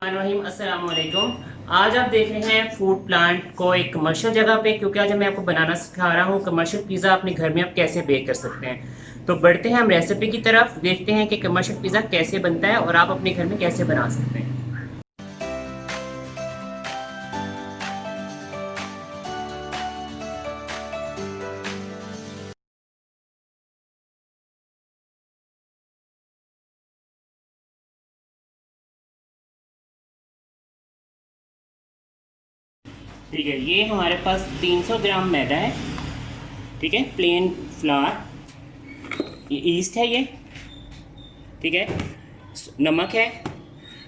अस्सलाम वालेकुम। आज आप देख रहे हैं फूड प्लांट को एक कमर्शियल जगह पे, क्योंकि आज मैं आपको बनाना सिखा रहा हूँ कमर्शियल पिज़्ज़ा अपने घर में आप कैसे बेक कर सकते हैं। तो बढ़ते हैं हम रेसिपी की तरफ, देखते हैं कि कमर्शियल पिज़्ज़ा कैसे बनता है और आप अपने घर में कैसे बना सकते हैं। ठीक है, ये हमारे पास 300 ग्राम मैदा है। ठीक है, प्लेन फ्लावर, ये ईस्ट है ये। ठीक है, नमक है,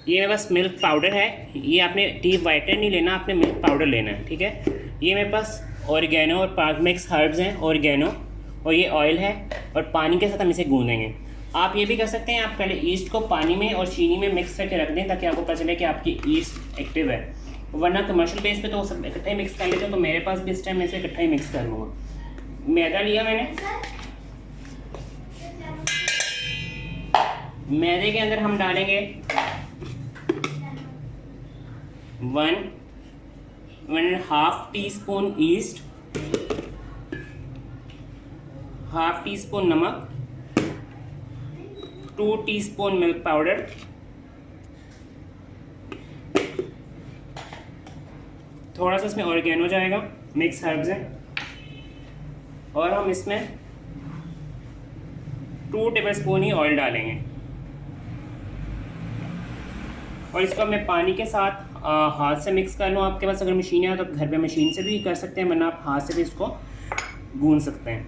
ये मेरे पास मिल्क पाउडर है। ये आपने टी वाइटनर नहीं लेना, आपने मिल्क पाउडर लेना है। ठीक है, ये मेरे पास ऑरिगेनो और पार्क मिक्स हर्ब्स हैं, ऑरिगेनो, और ये ऑयल है, और पानी के साथ हम इसे गूंदेंगे। आप ये भी कर सकते हैं, आप पहले ईस्ट को पानी में और चीनी में मिक्स करके रख दें ताकि आपको पता चले कि आपकी ईस्ट एक्टिव है, वरना कमर्शियल बेस पे तो सब इकट्ठा ही मिक्स कर लेते हो। तो मेरे पास भी इस टाइम मैं इसे इकट्ठा ही मिक्स कर लूँगा। मैदा लिया मैंने, मैदे के अंदर हम डालेंगे 1.5 teaspoon east, half tea spoon नमक, 2 टीस्पून मिल्क पाउडर, थोड़ा सा इसमें ऑरिगेनो जाएगा, मिक्स हर्ब्स हैं, और हम इसमें 2 टेबलस्पून ही ऑयल डालेंगे। और इसको मैं पानी के साथ हाथ से मिक्स कर लूँ। आपके पास अगर मशीन है तो घर पे मशीन से भी कर सकते हैं, वरना आप हाथ से भी इसको गूंद सकते हैं।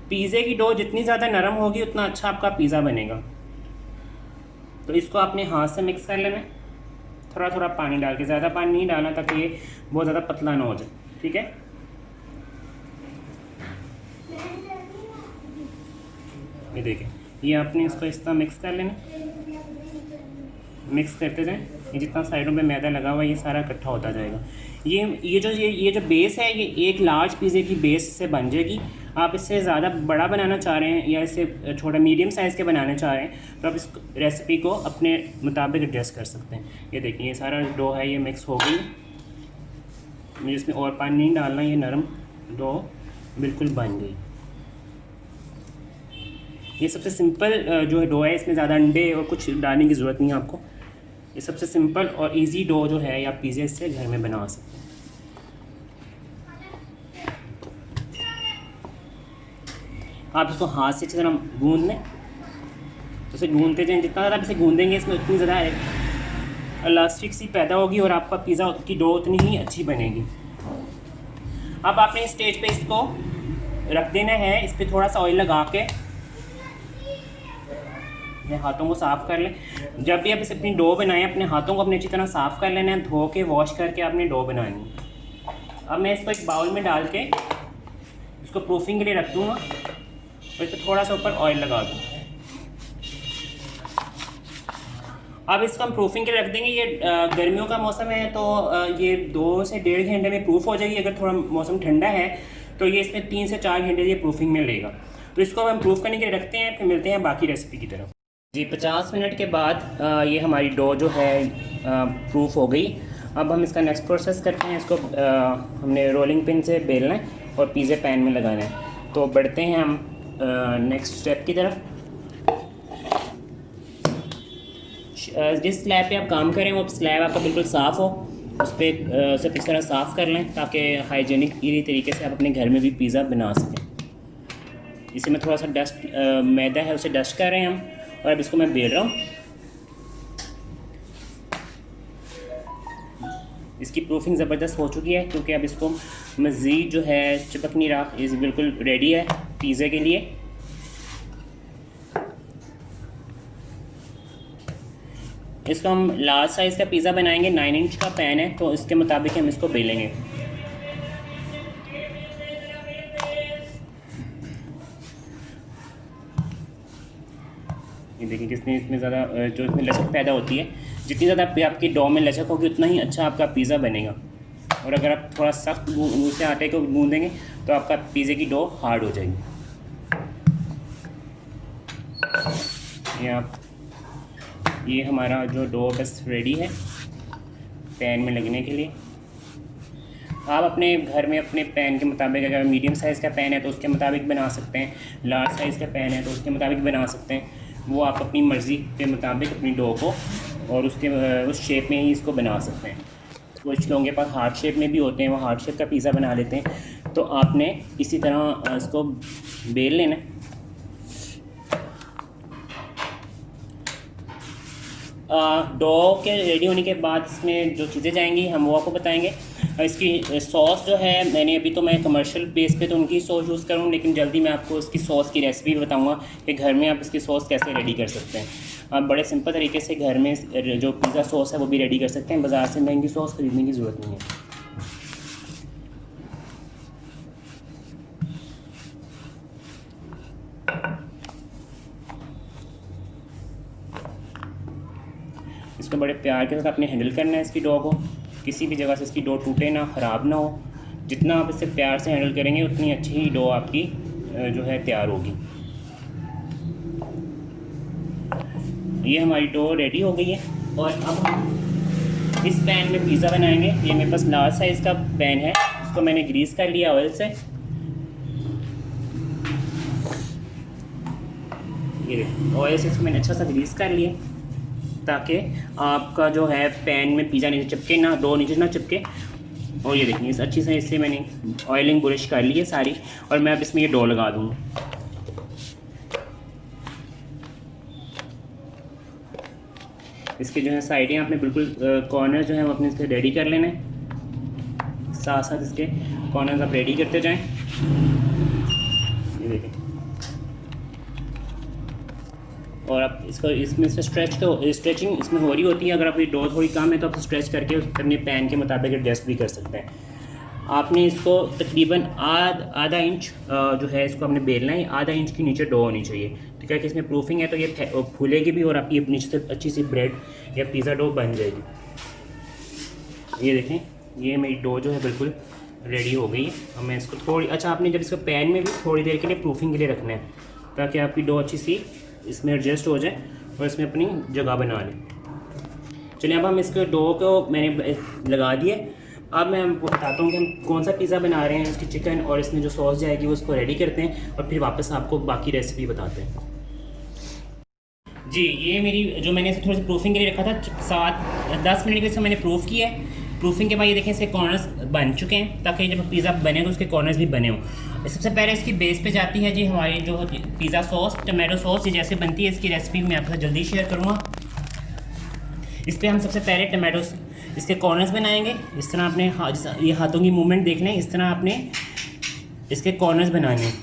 पिज़्ज़े की डो जितनी ज़्यादा नरम होगी उतना अच्छा आपका पिज़्ज़ा बनेगा। तो इसको आपने हाथ से मिक्स कर लेना है, थोड़ा थोड़ा पानी डाल के, ज़्यादा पानी नहीं डालना ताकि ये बहुत ज़्यादा पतला ना हो जाए। ठीक है, ये देखें, ये आपने इसको इस तरह मिक्स कर लेना, मिक्स करते जाएं। ये जितना साइडों पे मैदा लगा हुआ है ये सारा इकट्ठा होता जाएगा। ये जो बेस है ये एक लार्ज पिज़्ज़े की बेस से बन जाएगी। आप इससे ज़्यादा बड़ा बनाना चाह रहे हैं या इससे छोटा मीडियम साइज़ के बनाना चाह रहे हैं तो आप इस रेसिपी को अपने मुताबिक एडजस्ट कर सकते हैं। ये देखिए, ये सारा डो है, ये मिक्स हो गई। मुझे इसमें और पानी नहीं डालना, ये नरम डो बिल्कुल बन गई। ये सबसे सिंपल जो डो है, इसमें ज़्यादा अंडे और कुछ डालने की ज़रूरत नहीं है आपको। ये सबसे सिंपल और इजी डो जो है, या पिज़्ज़े इससे घर में बना सकते हैं। आप इसको हाथ से अच्छी तरह गूंद लें, तो इसे गूंदते जाएं। जितना ज़्यादा आप इसे गूंदेंगे इसमें उतनी ज़्यादा इलास्टिक सी पैदा होगी और आपका पिज़्ज़ा की डो उतनी ही अच्छी बनेगी। अब आपने इस स्टेज पे इसको रख देना है, इस पर थोड़ा सा ऑयल लगा के अपने हाथों को साफ़ कर लें। जब भी आप इसे अपनी डो बनाएं, अपने हाथों को अपने अच्छी तरह साफ़ कर लेना है, धो के वॉश करके आपने डो बनानी है। अब मैं इसको एक बाउल में डाल के इसको प्रूफिंग के लिए रख दूँगा और इस पर थोड़ा सा ऊपर ऑयल लगा दूँ। अब इसको हम प्रूफिंग के लिए रख देंगे। ये गर्मियों का मौसम है तो ये 2 से 1.5 घंटे में प्रूफ हो जाएगी। अगर थोड़ा मौसम ठंडा है तो ये इसमें 3 से 4 घंटे ये प्रूफिंग में लेगा। तो इसको हम प्रूफ करने के लिए रखते हैं, फिर मिलते हैं बाकी रेसिपी की तरफ। जी, 50 मिनट के बाद ये हमारी डो जो है प्रूफ हो गई। अब हम इसका नेक्स्ट प्रोसेस करते हैं। इसको हमने रोलिंग पिन से बेलना है और पिज़्ज़ा पैन में लगाना है। तो बढ़ते हैं हम नेक्स्ट स्टेप की तरफ। जिस स्लैब पे आप काम करें वो स्लैब आपका बिल्कुल साफ़ हो, उस पर उसे इस तरह साफ़ कर लें ताकि हाइजीनिक तरीके से आप अपने घर में भी पिज़्ज़ा बना सकें। इसे मैं थोड़ा सा डस्ट मैदा है उसे डस्ट कर रहे हैं हम, और अब इसको मैं बेल रहा हूँ। इसकी प्रूफिंग ज़बरदस्त हो चुकी है क्योंकि अब इसको मज़ीद जो है चिपक नहीं रहा, ये बिल्कुल रेडी है पिज़्ज़े के लिए। इसको हम लार्ज साइज़ का पिज़्ज़ा बनाएंगे, 9 इंच का पैन है तो इसके मुताबिक हम इसको बेलेंगे। ये देखिए कितनी इसमें ज़्यादा जो इसमें लचक पैदा होती है, जितनी ज़्यादा आपकी डो में लचक होगी उतना ही अच्छा आपका पिज़्ज़ा बनेगा। और अगर आप थोड़ा सख्त से आटे को गूंदेंगे तो आपका पिज़्ज़े की डो हार्ड हो जाएगी। ये आप ये हमारा जो डो बस रेडी है पैन में लगने के लिए। आप अपने घर में अपने पैन के मुताबिक, अगर मीडियम साइज़ का पैन है तो उसके मुताबिक बना सकते हैं, लार्ज साइज़ का पैन है तो उसके मुताबिक बना सकते हैं। वो आप अपनी मर्ज़ी के मुताबिक अपनी डो को और उसके उस शेप में ही इसको बना सकते हैं। कुछ लोगों के पास हार्ट शेप में भी होते हैं, वो हार्ट शेप का पिज़्ज़ा बना लेते हैं। तो आपने इसी तरह इसको बेल लेना है। डो के रेडी होने के बाद इसमें जो चीज़ें जाएंगी हम वो आपको बताएंगे। इसकी सॉस जो है, मैंने अभी तो मैं कमर्शियल बेस पे तो उनकी सॉस यूज़ करूँ, लेकिन जल्दी मैं आपको इसकी सॉस की रेसिपी बताऊंगा कि घर में आप इसकी सॉस कैसे रेडी कर सकते हैं। आप बड़े सिंपल तरीके से घर में जो पिज़्ज़ा सॉस है वो भी रेडी कर सकते हैं, बाज़ार से महंगी सॉस ख़रीदने की ज़रूरत नहीं है। इसको बड़े प्यार के साथ आपने हैंडल करना है इसकी डो को, किसी भी जगह से इसकी डो टूटे ना, ख़राब ना हो। जितना आप इसे प्यार से हैंडल करेंगे उतनी अच्छी ही डो आपकी जो है तैयार होगी। ये हमारी डो रेडी हो गई है और अब हम इस पैन में पिज़्ज़ा बनाएंगे। ये मेरे पास लार्ज साइज़ का पैन है, इसको मैंने ग्रीस कर लिया ऑयल से। ये ऑयल से इसको मैंने अच्छा सा ग्रीस कर लिया ताकि आपका जो है पैन में पिज़्ज़ा नीचे चिपके ना, डो नीचे ना चिपके। और ये देखिए इस अच्छी से इससे मैंने ऑयलिंग बुरश कर ली है सारी, और मैं अब इसमें ये डो लगा दूँगा। इसके जो है साइडें आपने बिल्कुल कॉर्नर जो है वो अपने इसके रेडी कर लेने, साथ साथ इसके कॉर्नर्स आप रेडी करते जाएं। ये देखें, और आप इसको इसमें से स्ट्रेचिंग इसमें हो रही होती है। अगर आपकी डो थोड़ी कम है तो आप स्ट्रेच करके अपने पैन के मुताबिक एडजस्ट भी कर सकते हैं। आपने इसको तकरीबन आधा इंच जो है इसको हमने बेलना है, आधा इंच की नीचे डो होनी चाहिए, ठीक है। कि इसमें प्रूफिंग है तो ये फूलेगी भी और आपकी नीचे से अच्छी सी ब्रेड या पिज़्ज़ा डो बन जाएगी। ये देखें, ये मेरी डो जो है बिल्कुल रेडी हो गई है। अब मैं इसको थोड़ी, अच्छा आपने जब इसको पैन में भी थोड़ी देर के लिए प्रूफिंग के लिए रखना है ताकि आपकी डो अच्छी सी इसमें एडजस्ट हो जाए और इसमें अपनी जगह बना लें। चलिए अब हम इसके डो को मैंने लगा दिए। अब मैं आपको बताता हूँ कि हम कौन सा पिज़्ज़ा बना रहे हैं। इसकी चिकन और इसमें जो सॉस जाएगी वो उसको रेडी करते हैं और फिर वापस आपको बाकी रेसिपी बताते हैं। जी, ये मेरी जो मैंने इसे थोड़ी सी प्रूफिंग के लिए रखा था, 7-10 मिनट के लिए मैंने प्रूफ किया है। प्रूफिंग के बाद ये देखें इसके कॉर्नर्स बन चुके हैं ताकि जब पिज़्ज़ा बने तो उसके कॉर्नर्स भी बने हों। सबसे पहले इसकी बेस पे जाती है जी हमारी जो पिज़्ज़ा सॉस, टमाटो सॉस। ये जैसे बनती है इसकी रेसिपी मैं आपके साथ जल्दी शेयर करूँगा। इस पर हम सबसे पहले टमाटो इसके कॉर्नर्स बनाएंगे। इस तरह आपने ये हाथों की मूवमेंट देख लें, इस तरह आपने इसके कॉर्नर्स बनाने हैं।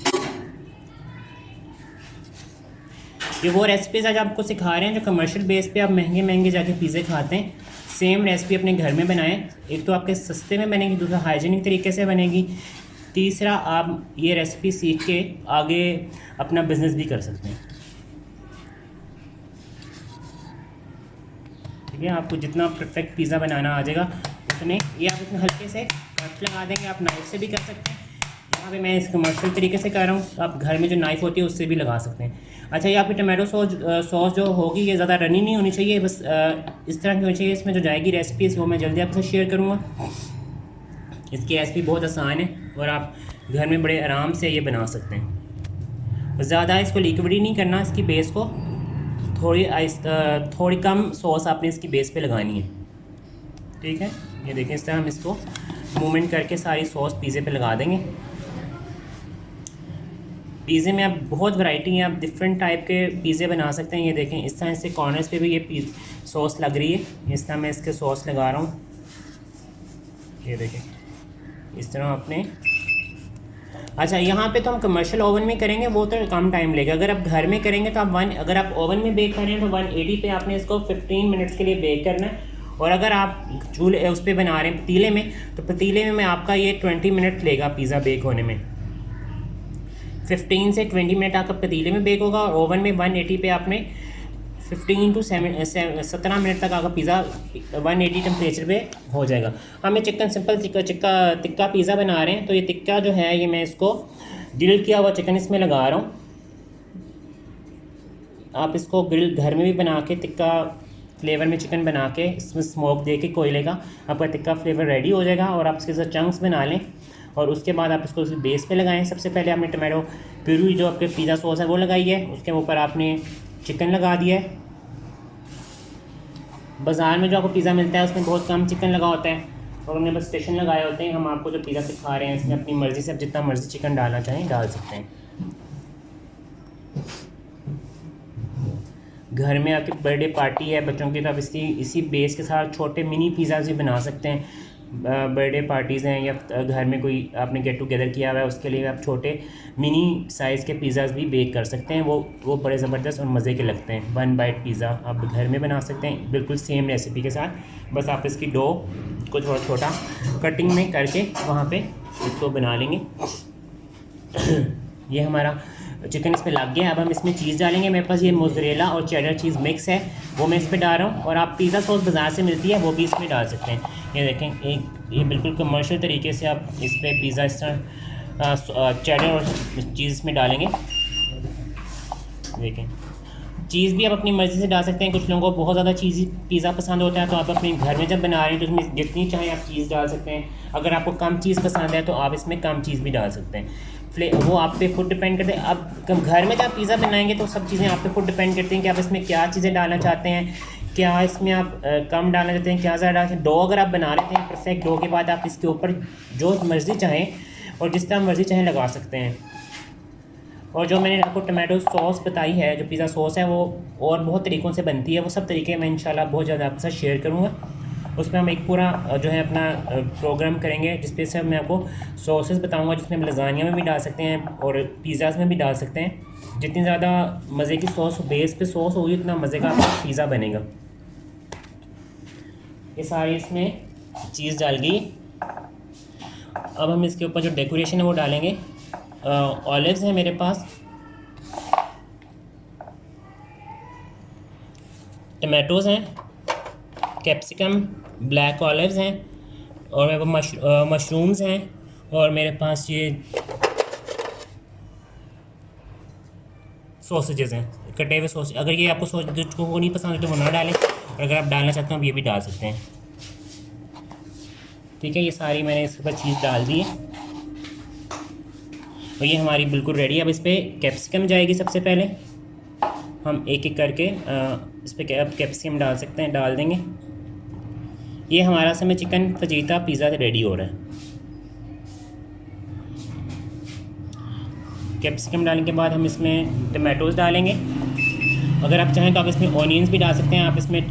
ये वो रेसिपीज़ आज आपको सिखा रहे हैं जो कमर्शियल बेस पे आप महंगे जाके पिज़्ज़े खाते हैं। सेम रेसिपी अपने घर में बनाएं। एक तो आपके सस्ते में बनेगी, दूसरा हाइजीनिक तरीके से बनेगी, तीसरा आप ये रेसिपी सीख के आगे अपना बिज़नेस भी कर सकते हैं। ठीक है, आपको जितना परफेक्ट पिज़्ज़ा बनाना आ जाएगा उतने ये आप इतने हल्के से कट लगा देंगे। आप नाइफ से भी कर सकते हैं। यहाँ पे मैं इस कमर्शियल तरीके से कर रहा हूँ, आप घर में जो नाइफ़ होती है उससे भी लगा सकते हैं। अच्छा, ये आपकी टमाटो सॉस जो होगी ये ज़्यादा रनी नहीं होनी चाहिए, बस इस तरह की होनी चाहिए। इसमें जो जाएगी रेसिपीज़ वो मैं जल्दी आपसे शेयर करूँगा। इसकी रेसिपी बहुत आसान है और आप घर में बड़े आराम से ये बना सकते हैं। ज़्यादा इसको लिक्विड नहीं करना, इसकी बेस को थोड़ी कम सॉस आपने इसकी बेस पे लगानी है। ठीक है, ये देखें इस तरह हम इसको मूवमेंट करके सारी सॉस पिज़्ज़े पे लगा देंगे। पिज़्ज़े में आप बहुत वैरायटी है, आप डिफरेंट टाइप के पिज़्ज़े बना सकते हैं। ये देखें इस तरह इससे कॉर्नर्स पे भी ये सॉस लग रही है। इस तरह मैं इसके सॉस लगा रहा हूँ। ये देखें इस तरह आपने। अच्छा, यहाँ पे तो हम कमर्शियल ओवन में करेंगे, वो तो कम टाइम लेगा। अगर आप घर में करेंगे तो आप अगर आप ओवन में बेक करें तो 180 पे आपने इसको 15 मिनट्स के लिए बेक करना है। और अगर आप चूल्हे उस पर बना रहे हैं पतीले में, तो पतीले में आपका ये 20 मिनट लेगा पिज़्ज़ा बेक होने में। 15 से 20 मिनट आपका पतीले में बेक होगा और ओवन में 180 पे आपने 15 to 17 मिनट तक आपका पिज़्ज़ा 180 टेम्परेचर पे हो जाएगा। हम ये चिकन सिंपल टिक्का पिज़्ज़ा बना रहे हैं, तो ये टिक्का जो है ये मैं इसको ग्रिल किया हुआ चिकन इसमें लगा रहा हूँ। आप इसको ग्रिल घर में भी बना के टिक्का फ्लेवर में चिकन बना के इसमें स्मोक दे के कोयले का आपका टिक्का फ्लेवर रेडी हो जाएगा। और आप इसके साथ चंक्स बना लें और उसके बाद आप इसको बेस पे लगाएं। सबसे पहले आपने टमाटो प्यूरी जो आपके पिज़्ज़ा सॉस है वो लगाई है, उसके ऊपर आपने चिकन लगा दिया है। बाज़ार में जो आपको पिज़्ज़ा मिलता है उसमें बहुत कम चिकन लगा होता है और उन्होंने बस स्टेशन लगाए होते हैं। हम आपको जो पिज़्ज़ा सिखा रहे हैं इसमें अपनी मर्ज़ी से आप जितना मर्ज़ी चिकन डालना चाहें डाल सकते हैं। घर में आपकी बर्थडे पार्टी है बच्चों की, तो आप इसी बेस के साथ छोटे मिनी पिज़्ज़ाज़ भी बना सकते हैं। बर्थडे पार्टीज़ हैं या घर में कोई आपने गेट टुगेदर किया हुआ है उसके लिए आप छोटे मिनी साइज़ के पिज़्ज़ाज़ भी बेक कर सकते हैं। वो बड़े ज़बरदस्त और मज़े के लगते हैं। 1 बाइट पिज़्ज़ा आप घर में बना सकते हैं बिल्कुल सेम रेसिपी के साथ। बस आप इसकी डो को थोड़ा छोटा कटिंग में करके वहाँ पे इसको बना लेंगे। ये हमारा चिकन इसमें लग गया। अब हम इसमें चीज़ डालेंगे। मेरे पास ये मोज़रेला और चेडर चीज़ मिक्स है वो मैं इस पर डाल रहा हूँ। और आप पिज़्ज़ा सॉस बाज़ार से मिलती है वो भी इसमें डाल सकते हैं। ये देखें ये बिल्कुल कमर्शियल तरीके से आप इस पर पिज़्ज़ा इस तरह चेडर और चीज़ में डालेंगे। देखें चीज़ भी आप अपनी मर्ज़ी से डाल सकते हैं। कुछ लोगों को बहुत ज़्यादा चीज़ी पिज़्ज़ा पसंद होता है तो आप अपने घर में जब बना रहे हैं तो उसमें जितनी चाहें आप चीज़ डाल सकते हैं। अगर आपको कम चीज़ पसंद है तो आप इसमें कम चीज़ भी डाल सकते हैं। वो आप पे खुद डिपेंड करते हैं। आप घर में जब पिज़्ज़ा बनाएंगे तो सब चीज़ें आप पे खुद डिपेंड करती हैं कि आप इसमें क्या चीज़ें डालना चाहते हैं, क्या इसमें आप कम डालना चाहते हैं, क्या ज़्यादा डालते हैं। डो अगर आप बना लेते हैं परफेक्ट डो के बाद आप इसके ऊपर जो मर्ज़ी चाहें और जिस तरह मर्ज़ी चाहें लगा सकते हैं। और जो मैंने आपको टमाटो सॉस बताई है जो पिज़्ज़ा सॉस है वो और बहुत तरीक़ों से बनती है। वो सब तरीके मैं इंशाल्लाह बहुत ज़्यादा आपके साथ शेयर करूँगा। उसमें हम एक पूरा जो है अपना प्रोग्राम करेंगे जिस पे से मैं आपको सॉसेस बताऊंगा जिसमें हम लज़ानिया में भी डाल सकते हैं और पिज़्ज़ाज़ में भी डाल सकते हैं। जितनी ज़्यादा मज़े की सॉस बेस पे सॉस होगी उतना मज़े का आपका पिज़्ज़ा बनेगा। ये सारी इसमें चीज़ डाल गई। अब हम इसके ऊपर जो डेकोरेशन है वो डालेंगे। ऑलिव्स हैं मेरे पास, टमाटोज़ हैं, कैप्सिकम, ब्लैक ऑलिव्स हैं और मेरे पास मशरूम्स हैं और मेरे पास ये सॉसेजेस हैं कटे हुए सॉसेज। अगर ये आपको सॉसेज को नहीं पसंद तो वो ना डालें और अगर आप डालना चाहते हो आप ये भी डाल सकते हैं। ठीक है, ये सारी मैंने इसके ऊपर चीज़ डाल दी है और ये हमारी बिल्कुल रेडी है। अब इस पर कैप्सिकम जाएगी। सबसे पहले हम एक एक करके इस पर कैप्सिकम डाल सकते हैं, डाल देंगे। ये हमारा समय चिकन फजीता पिज़्ज़ा रेडी हो रहा है। कैप्सिकम डालने के बाद हम इसमें टमाटोज़ डालेंगे। अगर आप चाहें तो आप इसमें ऑनियंस भी डाल सकते हैं। आप इसमें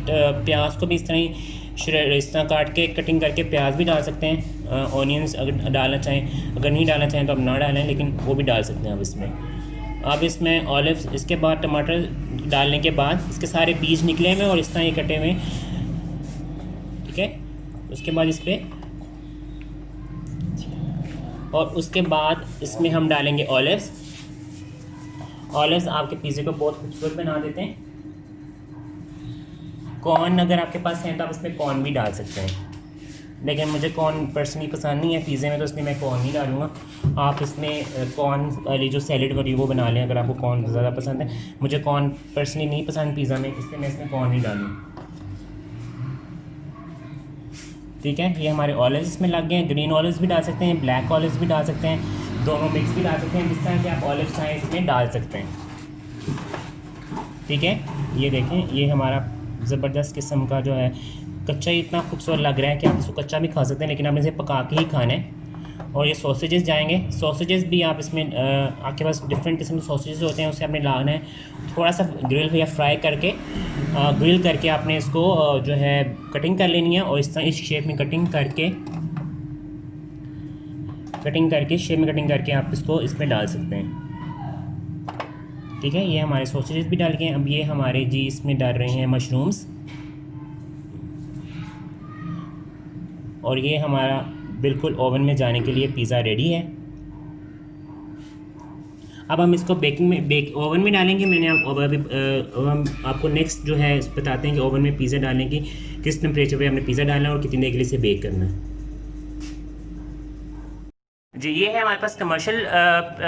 प्याज को भी इस तरह काट के कटिंग करके प्याज भी डाल सकते हैं। ऑनियंस अगर डालना चाहें, अगर नहीं डालना चाहें तो आप ना डालें, लेकिन वो भी डाल सकते हैं आप इसमें। अब इसमें ऑलिव्स, इसके बाद टमाटर डालने के बाद इसके सारे बीज निकले हुए और इस तरह ये कटे हुए। ठीक है, उसके बाद इस पर और उसके बाद इसमें हम डालेंगे ऑलिव्स। ऑलिव्स आपके पिज़्ज़े को बहुत खूबसूरत बना देते हैं। कॉर्न अगर आपके पास है तो आप इसमें कॉर्न भी डाल सकते हैं, लेकिन मुझे कॉर्न पर्सनली पसंद नहीं है पिज़्ज़े में तो इसलिए मैं कॉर्न नहीं डालूँगा। आप इसमें कॉर्न वाली जो सैलेड वाली वो बना लें अगर आपको कॉर्न ज़्यादा पसंद है। मुझे कॉर्न पर्सनली नहीं पसंद पिज़्ज़ा में, इसलिए मैं इसमें कॉर्न नहीं डालूँ। ठीक है, ये हमारे ऑलिव्स इसमें लग गए हैं। ग्रीन ऑलिव्स भी डाल सकते हैं, ब्लैक ऑलिव्स भी डाल सकते हैं, दोनों मिक्स भी डाल सकते हैं। जिस तरह के आप ऑलिव्स चाहें इसमें डाल सकते हैं। ठीक है, ये देखें ये हमारा ज़बरदस्त किस्म का जो है कच्चा ही इतना खूबसूरत लग रहा है कि आप इसको कच्चा भी खा सकते हैं, लेकिन आपने इसे पका के ही खाना है। और ये सॉसेजेस जाएंगे। सॉसेजेस भी आप इसमें आपके पास डिफरेंट किस्म के सॉसेजेस होते हैं, उसे आपने लाना है थोड़ा सा ग्रिल या फ्राई करके ग्रिल करके आपने इसको जो है कटिंग कर लेनी है और इस तरह इस शेप में कटिंग करके शेप में कटिंग करके आप इसको इसमें डाल सकते हैं। ठीक है, ये हमारे सॉसेजेस भी डाल के अब ये हमारे जी इसमें डाल रहे हैं मशरूम्स और ये हमारा बिल्कुल ओवन में जाने के लिए पिज़्ज़ा रेडी है। अब हम इसको ओवन में डालेंगे। मैंने हम आपको नेक्स्ट जो है बताते हैं कि ओवन में पिज़्ज़ा डालने की किस टेम्परेचर पे हमने पिज़्ज़ा डालना है और कितनी देर के लिए इसे बेक करना है। जी, ये है हमारे पास कमर्शियल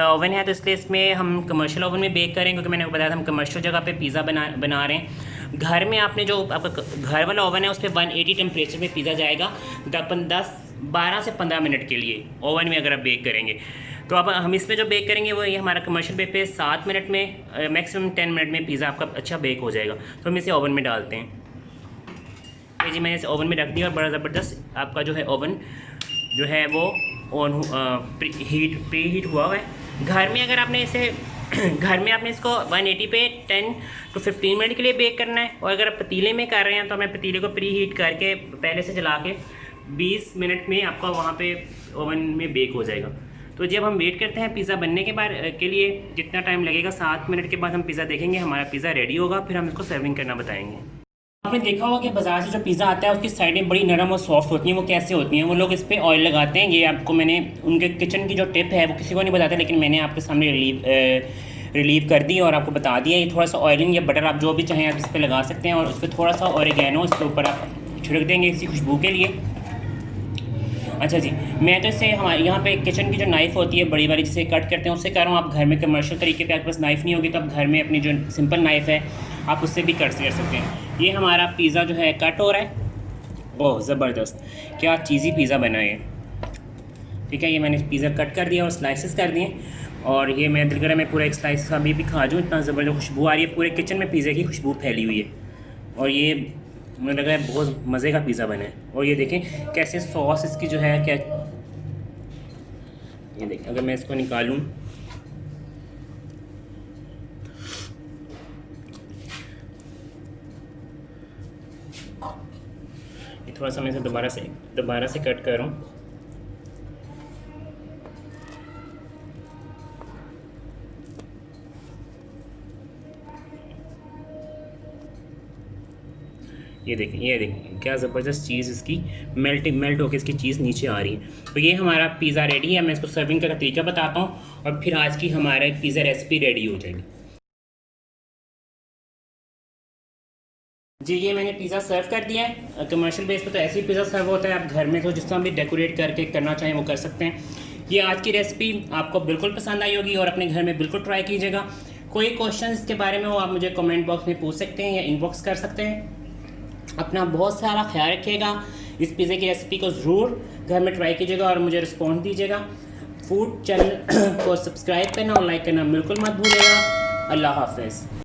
ओवन है तो इसलिए इसमें हम कमर्शियल ओवन में बेक करें, क्योंकि मैंने आपको बताया था हम कमर्शियल जगह पे पिज़्ज़ा बना रहे हैं। घर में आपने जो आपका घर वाला ओवन है उस पर 180 टेम्परेचर में पिज़्ज़ा जाएगा 12 से 15 मिनट के लिए ओवन में अगर आप बेक करेंगे। तो अब हम इसमें जो बेक करेंगे वो ये हमारा कमर्शियल बेक पे 7 मिनट में मैक्सिमम 10 मिनट में पिज़्ज़ा आपका अच्छा बेक हो जाएगा। तो हम इसे ओवन में डालते हैं। ये जी मैंने इसे ओवन में रख दिया और बड़ा ज़बरदस्त आपका जो है ओवन जो है वो ऑन प्री हीट हुआ है। घर में अगर आपने इसे घर में आपने इसको 180 पे 10 to 15 मिनट के लिए बेक करना है। और अगर आप पतीले में कर रहे हैं तो हमें पतीले को प्री हीट करके पहले से जला के 20 मिनट में आपका वहाँ पे ओवन में बेक हो जाएगा। तो जब हम वेट करते हैं पिज़्ज़ा बनने के बाद के लिए जितना टाइम लगेगा 7 मिनट के बाद हम पिज़्ज़ा देखेंगे, हमारा पिज़्ज़ा रेडी होगा, फिर हम इसको सर्विंग करना बताएंगे। आपने देखा होगा कि बाज़ार से जो पिज़्ज़ा आता है उसकी साइडें बड़ी नरम और सॉफ्ट होती हैं। वो कैसे होती हैं? वो लोग इस पर ऑयल लगाते हैं। ये आपको मैंने उनके किचन की जो टिप है वो किसी को नहीं बताते, लेकिन मैंने आपके सामने रिलीव कर दी और आपको बता दिया। ये थोड़ा सा ऑयलिंग या बटर आप जो भी चाहें आप इस पर लगा सकते हैं और उस पर थोड़ा सा ऑरिगेनो इसके ऊपर आप छिड़क देंगे इसी खुशबू के लिए। अच्छा जी, मैं तो इससे हमारे यहाँ पे किचन की जो नाइफ़ होती है बड़ी वाली जिसे कट करते हैं उससे कर रहा हूँ। आप घर में कमर्शियल तरीके पे आपके पास नाइफ़ नहीं होगी तो आप घर में अपनी जो सिंपल नाइफ़ है आप उससे भी कट कर सकते हैं। ये हमारा पिज़्ज़ा जो है कट हो रहा है। बहुत ज़बरदस्त, क्या चीज़ी पिज़्ज़ा बना है। ठीक है, ये मैंने पिज़्ज़ा कट कर दिया और स्लाइसेस कर दिए और ये मैं दिल करा मैं पूरा एक स्लाइस अभी भी खा जाऊँ। इतना ज़बरदस्त खुशबू आ रही है, पूरे किचन में पिज़्ज़े की खुशबू फैली हुई है और ये मुझे लगा है बहुत मज़े का पिज़्ज़ा बना है। और ये देखें कैसे सॉस इसकी जो है क्या, ये देखें अगर मैं इसको निकालूं ये थोड़ा सा मैं इसे दोबारा से कट कर रहा हूँ। ये देखें क्या ज़बरदस्त चीज़ इसकी मेल्ट होकर इसकी चीज़ नीचे आ रही है। तो ये हमारा पिज़्ज़ा रेडी है। मैं इसको सर्विंग का तरीका बताता हूँ और फिर आज की हमारे पिज़्ज़ा रेसिपी रेडी हो जाएगी। जी, ये मैंने पिज़्ज़ा सर्व कर दिया है। कमर्शियल बेस पे तो ऐसे ही पिज़्ज़ा सर्व होता है। आप घर में तो जिस तरह भी डेकोरेट करके करना चाहें वो कर सकते हैं। ये आज की रेसिपी आपको बिल्कुल पसंद आई होगी और अपने घर में बिल्कुल ट्राई कीजिएगा। कोई क्वेश्चन इसके बारे में हो आप मुझे कमेंट बॉक्स में पूछ सकते हैं या इनबॉक्स कर सकते हैं। अपना बहुत सारा ख्याल रखिएगा। इस पिज़्ज़े की रेसिपी को ज़रूर घर में ट्राई कीजिएगा और मुझे रिस्पॉन्स दीजिएगा। फूड चैनल को सब्सक्राइब करना और लाइक करना बिल्कुल मत भूलिएगा। अल्लाह हाफ़िज़।